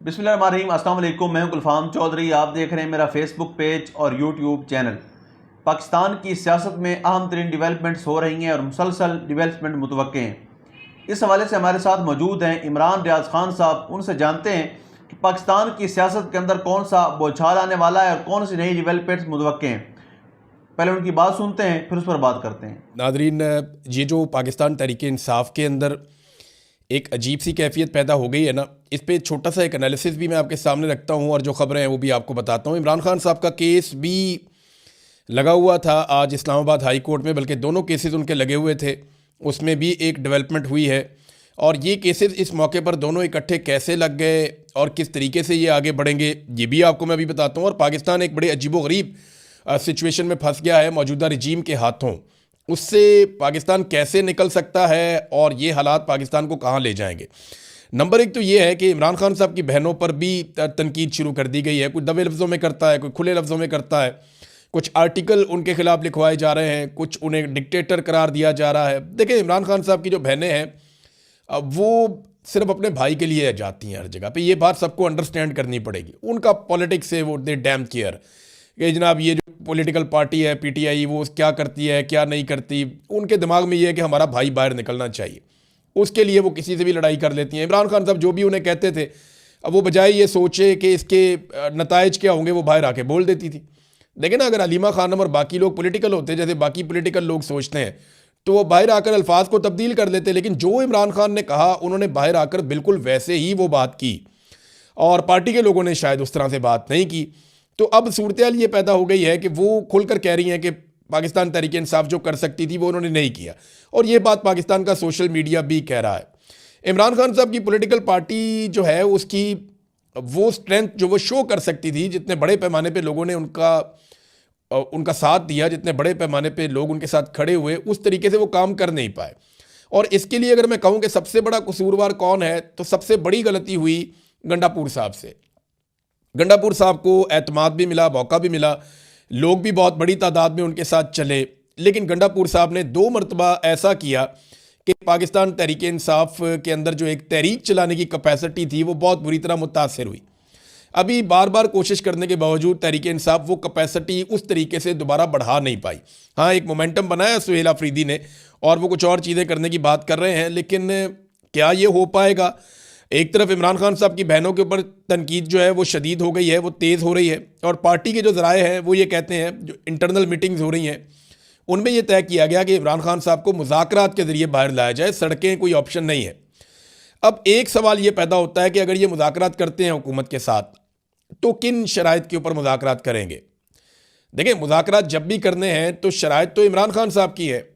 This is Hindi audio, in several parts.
बिस्मिल्लाहिर्रहमानिर्रहीम, अस्सलाम वालेकुम। मैं हूं गुलफाम चौधरी। आप देख रहे हैं मेरा फेसबुक पेज और यूट्यूब चैनल। पाकिस्तान की सियासत में अहम तरीन डिवेलपमेंट्स हो रही हैं और मुसलसल डिवेलपमेंट मुतवक्के हैं। इस हवाले से हमारे साथ मौजूद हैं इमरान रियाज खान साहब। उनसे जानते हैं कि पाकिस्तान की सियासत के अंदर कौन सा बौछार आने वाला है और कौन सी नई डिवेलपमेंट्स मुतवक्के हैं। पहले उनकी बात सुनते हैं, फिर उस पर बात करते हैं। नादरीन, ये जो पाकिस्तान तहरीक इंसाफ के अंदर एक अजीब सी कैफियत पैदा हो गई है ना, इस पे छोटा सा एक एनालिसिस भी मैं आपके सामने रखता हूँ और जो खबरें हैं वो भी आपको बताता हूँ। इमरान खान साहब का केस भी लगा हुआ था आज इस्लामाबाद हाई कोर्ट में, बल्कि दोनों केसेस उनके लगे हुए थे, उसमें भी एक डेवलपमेंट हुई है। और ये केसेस इस मौके पर दोनों इकट्ठे कैसे लग गए और किस तरीके से ये आगे बढ़ेंगे ये भी आपको मैं अभी बताता हूँ। और पाकिस्तान एक बड़े अजीबोगरीब सिचुएशन में फंस गया है मौजूदा रजीम के हाथों। उससे पाकिस्तान कैसे निकल सकता है और ये हालात पाकिस्तान को कहाँ ले जाएंगे। नंबर एक तो ये है कि इमरान खान साहब की बहनों पर भी तनकीद शुरू कर दी गई है। कुछ दबे लफ्ज़ों में करता है, कोई खुले लफ्ज़ों में करता है, कुछ आर्टिकल उनके खिलाफ लिखवाए जा रहे हैं, कुछ उन्हें डिक्टेटर करार दिया जा रहा है। देखिए, इमरान खान साहब की जो बहनें हैं वो सिर्फ अपने भाई के लिए जाती हैं हर जगह पे। ये बात सबको अंडरस्टैंड करनी पड़ेगी। उनका पॉलिटिक्स से वो दे डैम केयर कि जनाब ये जो पॉलिटिकल पार्टी है पीटीआई, वो क्या करती है क्या नहीं करती, उनके दिमाग में ये है कि हमारा भाई बाहर निकलना चाहिए। उसके लिए वो किसी से भी लड़ाई कर लेती हैं। इमरान खान साहब जो भी उन्हें कहते थे, अब वो बजाय ये सोचे कि इसके नताइज क्या होंगे, वो बाहर आके बोल देती थी। देखिए ना, अगर अलीमा खानम और बाकी लोग पॉलिटिकल होते जैसे बाकी पॉलिटिकल लोग सोचते हैं तो वो बाहर आकर अल्फाज को तब्दील कर लेते। लेकिन जो इमरान खान ने कहा, उन्होंने बाहर आकर बिल्कुल वैसे ही वो बात की और पार्टी के लोगों ने शायद उस तरह से बात नहीं की। तो अब सूरत हाल ये पैदा हो गई है कि वो खुलकर कह रही हैं कि पाकिस्तान तहरीक इंसाफ जो कर सकती थी वो उन्होंने नहीं किया। और ये बात पाकिस्तान का सोशल मीडिया भी कह रहा है। इमरान खान साहब की पॉलिटिकल पार्टी जो है उसकी वो स्ट्रेंथ जो वो शो कर सकती थी, जितने बड़े पैमाने पे लोगों ने उनका साथ दिया, जितने बड़े पैमाने पे लोग उनके साथ खड़े हुए, उस तरीके से वो काम कर नहीं पाए। और इसके लिए अगर मैं कहूँ कि सबसे बड़ा कसूरवार कौन है, तो सबसे बड़ी गलती हुई गंडापुर साहब से। गंडापुर साहब को एतमाद भी मिला, मौका भी मिला, लोग भी बहुत बड़ी तादाद में उनके साथ चले। लेकिन गंडापुर साहब ने 2 मरतबा ऐसा किया कि पाकिस्तान तहरीक इंसाफ के अंदर जो एक तहरीक चलाने की कैपेसिटी थी वो बहुत बुरी तरह मुतासर हुई। अभी बार बार कोशिश करने के बावजूद तहरीक इंसाफ वो कैपेसिटी उस तरीके से दोबारा बढ़ा नहीं पाई। हाँ, एक मोमेंटम बनाया सुहेल अफरीदी ने और वो कुछ और चीज़ें करने की बात कर रहे हैं, लेकिन क्या ये हो पाएगा। एक तरफ इमरान खान साहब की बहनों के ऊपर तनकीद जो है वो शदीद हो गई है, वो तेज़ हो रही है। और पार्टी के जो ज़राए हैं वो ये कहते हैं, जो इंटरनल मीटिंग्स हो रही हैं उनमें ये तय किया गया कि इमरान खान साहब को मुज़ाकरात के ज़रिए बाहर लाया जाए, सड़कें कोई ऑप्शन नहीं है। अब एक सवाल ये पैदा होता है कि अगर ये मुज़ाकरात करते हैं हुकूमत के साथ तो किन शराइत के ऊपर मुज़ाकरात करेंगे। देखिए, मुज़ाकरात जब भी करने हैं तो शराइत तो इमरान खान साहब की है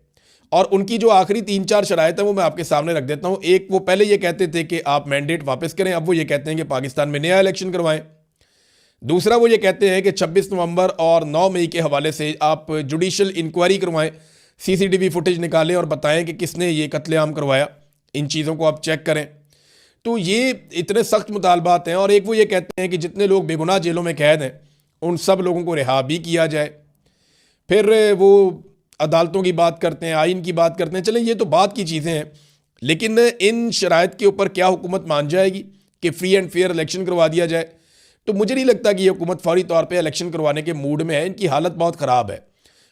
और उनकी जो आखिरी 3-4 शराइत है वो मैं आपके सामने रख देता हूँ। एक, वो पहले ये कहते थे कि आप मैंडेट वापस करें, अब वो ये कहते हैं कि पाकिस्तान में नया इलेक्शन करवाएं। दूसरा, वो ये कहते हैं कि 26 नवंबर और 9 मई के हवाले से आप जुडिशल इंक्वायरी करवाएं, सीसीटीवी फुटेज निकालें और बताएं कि किसने ये कत्लेआम करवाया, इन चीज़ों को आप चेक करें। तो ये इतने सख्त मुतालबात हैं। और एक, वो ये कहते हैं कि जितने लोग बेगुनाह जेलों में कैद हैं उन सब लोगों को रिहा भी किया जाए। फिर वो अदालतों की बात करते हैं, आइन की बात करते हैं। चलें, ये तो बात की चीज़ें हैं, लेकिन इन शराइत के ऊपर क्या हुकूमत मान जाएगी कि फ्री एंड फेयर इलेक्शन करवा दिया जाए? तो मुझे नहीं लगता कि ये हुकूमत फौरी तौर पे इलेक्शन करवाने के मूड में है। इनकी हालत बहुत ख़राब है।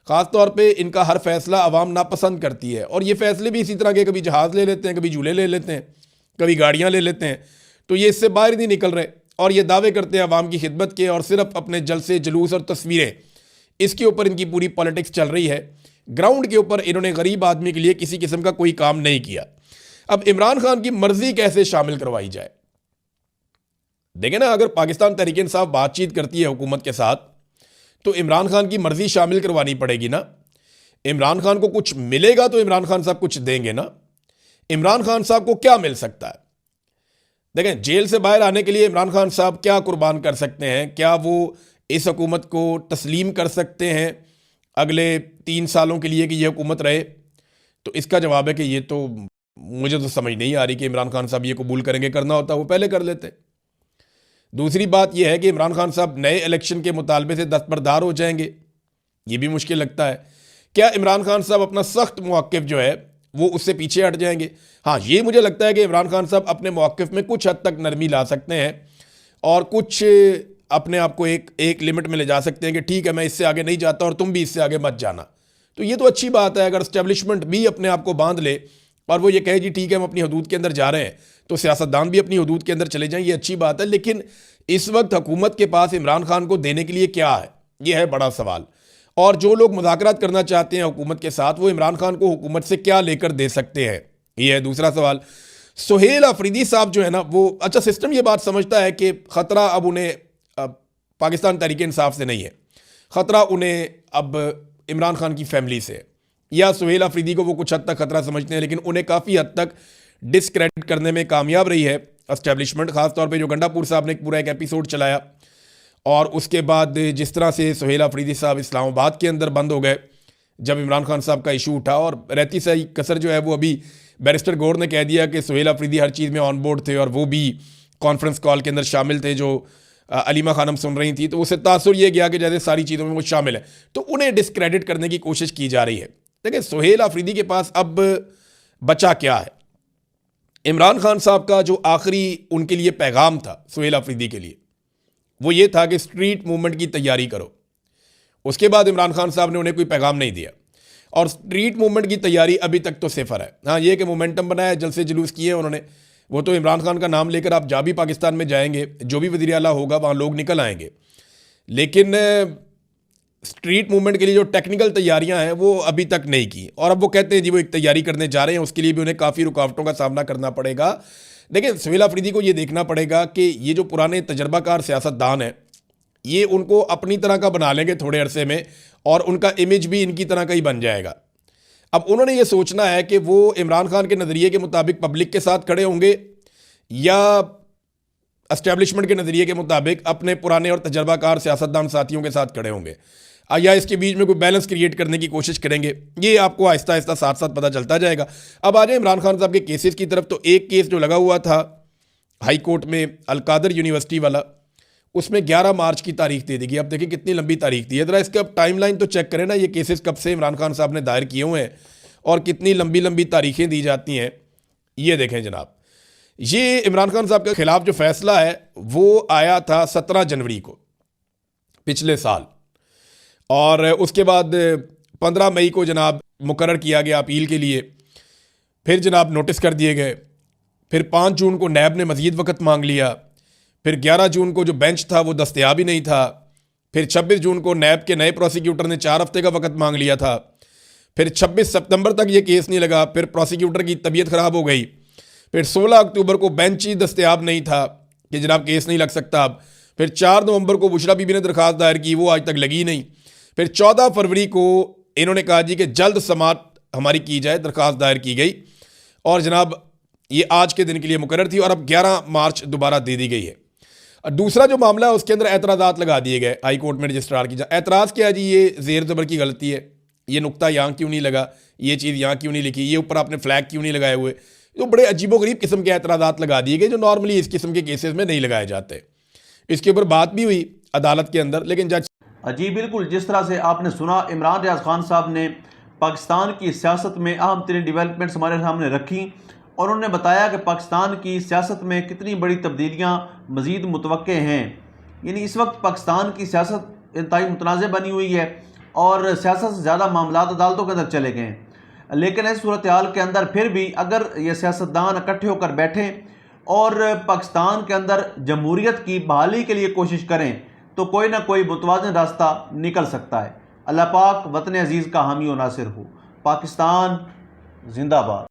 ख़ास तौर पे इनका हर फैसला आवाम नापसंद करती है और ये फैसले भी इसी तरह के, कभी जहाज़ ले लेते हैं, कभी झूले ले लेते हैं, कभी गाड़ियाँ ले लेते हैं। तो ये इससे बाहर नहीं निकल रहे और ये दावे करते हैं आवाम की खिदमत के, और सिर्फ अपने जलसे जुलूस और तस्वीरें, इसके ऊपर इनकी पूरी पॉलिटिक्स चल रही है। ग्राउंड के ऊपर इन्होंने गरीब आदमी के लिए किसी किस्म का कोई काम नहीं किया। अब इमरान खान की मर्जी कैसे शामिल करवाई जाए? देखें ना, अगर पाकिस्तान तहरीक इंसाफ बातचीत करती है हुकूमत के साथ तो इमरान खान की मर्जी शामिल करवानी पड़ेगी ना। इमरान खान को कुछ मिलेगा तो इमरान खान साहब कुछ देंगे ना। इमरान खान साहब को क्या मिल सकता है? देखें, जेल से बाहर आने के लिए इमरान खान साहब क्या कुर्बान कर सकते हैं? क्या वो इस हुकूमत को तस्लीम कर सकते हैं अगले 3 सालों के लिए कि यह हुकूमत रहे? तो इसका जवाब है कि ये तो मुझे तो समझ नहीं आ रही कि इमरान खान साहब ये कबूल करेंगे। करना होता वो पहले कर लेते। दूसरी बात यह है कि इमरान खान साहब नए इलेक्शन के मुतालबे से दस्तबरदार हो जाएंगे, ये भी मुश्किल लगता है। क्या इमरान खान साहब अपना सख्त मौक़िफ़ जो है वो उससे पीछे हट जाएंगे? हाँ, ये मुझे लगता है कि इमरान खान साहब अपने मौक़िफ़ में कुछ हद तक नरमी ला सकते हैं। और कुछ अपने आप को एक लिमिट में ले जा सकते हैं कि ठीक है मैं इससे आगे नहीं जाता और तुम भी इससे आगे मत जाना। तो ये तो अच्छी बात है, अगर एस्टेब्लिशमेंट भी अपने आप को बांध ले और वो ये कहे जी ठीक है हम अपनी हदूद के अंदर जा रहे हैं, तो सियासतदान भी अपनी हदूद के अंदर चले जाएं, ये अच्छी बात है। लेकिन इस वक्त हुकूमत के पास इमरान खान को देने के लिए क्या है, ये है बड़ा सवाल। और जो लोग मुज़ाकरात करना चाहते हैं हुकूमत के साथ, वो इमरान खान को हुकूमत से क्या लेकर दे सकते हैं, ये है दूसरा सवाल। सुहेल अफरीदी साहब जो है ना, वो अच्छा सिस्टम ये बात समझता है कि ख़तरा अब उन्हें पाकिस्तान तहरीक इंसाफ से नहीं है, ख़तरा उन्हें अब इमरान खान की फैमिली से है। या सुहेल अफरीदी को वो कुछ हद तक ख़तरा समझते हैं, लेकिन उन्हें काफ़ी हद तक डिसक्रेडिट करने में कामयाब रही है एस्टेब्लिशमेंट। ख़ासतौर पे जो गंडापुर साहब ने पूरा एक एपिसोड चलाया और उसके बाद जिस तरह से सुहेल अफरीदी साहब इस्लामाबाद के अंदर बंद हो गए जब इमरान खान साहब का इशू उठा, और रहती सही कसर जो है वो अभी बैरिस्टर गौर ने कह दिया कि सुहेल अफरीदी हर चीज़ में ऑन बोर्ड थे और वो भी कॉन्फ्रेंस कॉल के अंदर शामिल थे जो अलीमा खानम सुन रही थी, तो उससे तासुर ये गया कि जैसे सारी चीज़ों में वो शामिल है, तो उन्हें डिसक्रेडिट करने की कोशिश की जा रही है। देखिए सुहेल अफरीदी के पास अब बचा क्या है। इमरान खान साहब का जो आखिरी उनके लिए पैगाम था सुहेल अफरीदी के लिए, वो ये था कि स्ट्रीट मूवमेंट की तैयारी करो। उसके बाद इमरान खान साहब ने उन्हें कोई पैगाम नहीं दिया, और स्ट्रीट मूवमेंट की तैयारी अभी तक तो सिफर है। हाँ, ये कि मोमेंटम बनाया, जलसे जुलूस किए उन्होंने, वो तो इमरान खान का नाम लेकर आप जहाँ भी पाकिस्तान में जाएंगे, जो भी वज़ीर आला होगा वहाँ लोग निकल आएंगे। लेकिन स्ट्रीट मूवमेंट के लिए जो टेक्निकल तैयारियां हैं वो अभी तक नहीं की, और अब वो कहते हैं जी वो एक तैयारी करने जा रहे हैं, उसके लिए भी उन्हें काफ़ी रुकावटों का सामना करना पड़ेगा। देखिए सुहेल अफरीदी को ये देखना पड़ेगा कि ये जो पुराने तजर्बाकार सियासतदान हैं, ये उनको अपनी तरह का बना लेंगे थोड़े अरसे में, और उनका इमेज भी इनकी तरह का ही बन जाएगा। अब उन्होंने ये सोचना है कि वो इमरान खान के नज़रिए के मुताबिक पब्लिक के साथ खड़े होंगे या एस्टेब्लिशमेंट के नज़रिए के मुताबिक अपने पुराने और तजर्बाकार सियासतदान साथियों के साथ खड़े होंगे, या इसके बीच में कोई बैलेंस क्रिएट करने की कोशिश करेंगे। ये आपको आहिस्ता आहिस्ता साथ साथ पता चलता जाएगा। अब आ जाए इमरान खान साहब के केसेस की तरफ, तो एक केस जो लगा हुआ था हाई कोर्ट में अलकादर यूनिवर्सिटी वाला, उसमें 11 मार्च की तारीख दे देगी। अब देखिए कितनी लंबी तारीख दी है, ज़रा इसका अब टाइमलाइन तो चेक करें ना, ये केसेस कब से इमरान खान साहब ने दायर किए हुए हैं और कितनी लंबी लंबी तारीखें दी जाती हैं। ये देखें जनाब, ये इमरान खान साहब के खिलाफ जो फैसला है वो आया था 17 जनवरी को पिछले साल, और उसके बाद 15 मई को जनाब मुकर्रर किया गया अपील के लिए, फिर जनाब नोटिस कर दिए गए, फिर 5 जून को नैब ने मज़ीद वक़्त मांग लिया, फिर 11 जून को जो बेंच था वो दस्तयाब ही नहीं था, फिर 26 जून को नैब के नए प्रोसिक्यूटर ने 4 हफ्ते का वक़्त मांग लिया था, फिर 26 सितंबर तक ये केस नहीं लगा, फिर प्रोसिक्यूटर की तबीयत ख़राब हो गई, फिर 16 अक्टूबर को बेंच ही दस्तयाब नहीं था कि जनाब केस नहीं लग सकता अब, फिर 4 नवंबर को बुशरा बीबी ने दरख्वास्त दायर की, वो आज तक लगी नहीं, फिर 14 फरवरी को इन्होंने कहा जी कि जल्द समाअत हमारी की जाए, दरख्वास्त दायर की गई, और जनाब ये आज के दिन के लिए मुकर्रर थी, और अब 11 मार्च दोबारा दे दी गई है। दूसरा जो मामला है उसके अंदर एतराज़ात लगा दिए गए हाई कोर्ट में रजिस्ट्रार की। एतराज़ क्या है जी, ये ज़ेर ज़बर की गलती है, ये नुक्ता यहाँ क्यों नहीं लगा, ये चीज़ यहाँ क्यों नहीं लिखी, ये ऊपर आपने फ्लैग क्यों नहीं लगाए हुए, तो बड़े अजीबोगरीब किस्म के एतराज़ात लगा दिए गए जो नॉर्मली इस किस्म के केसेस में नहीं लगाए जाते। इसके ऊपर बात भी हुई अदालत के अंदर, लेकिन जज जी बिल्कुल, जिस तरह से आपने सुना, इमरान रियाज खान साहब ने पाकिस्तान की सियासत में अहम तरीन डेवलपमेंट्स हमारे सामने रखी, और उन्होंने बताया कि पाकिस्तान की सियासत में कितनी बड़ी तब्दीलियाँ मज़ीद मुतवक्के हैं। यानी इस वक्त पाकिस्तान की सियासत इंतहाई मुतनाज़ बनी हुई है और सियासत से ज़्यादा मामलात अदालतों के अंदर चले गए हैं। लेकिन इस सूरत हाल के अंदर फिर भी अगर ये सियासतदान इकट्ठे होकर बैठें और पाकिस्तान के अंदर जमहूरियत की बहाली के लिए कोशिश करें तो कोई ना कोई मुतवाज़िन रास्ता निकल सकता है। अल्लाह पाक वतन अजीज़ का हामी और नासिर हो। पाकिस्तान जिंदाबाद।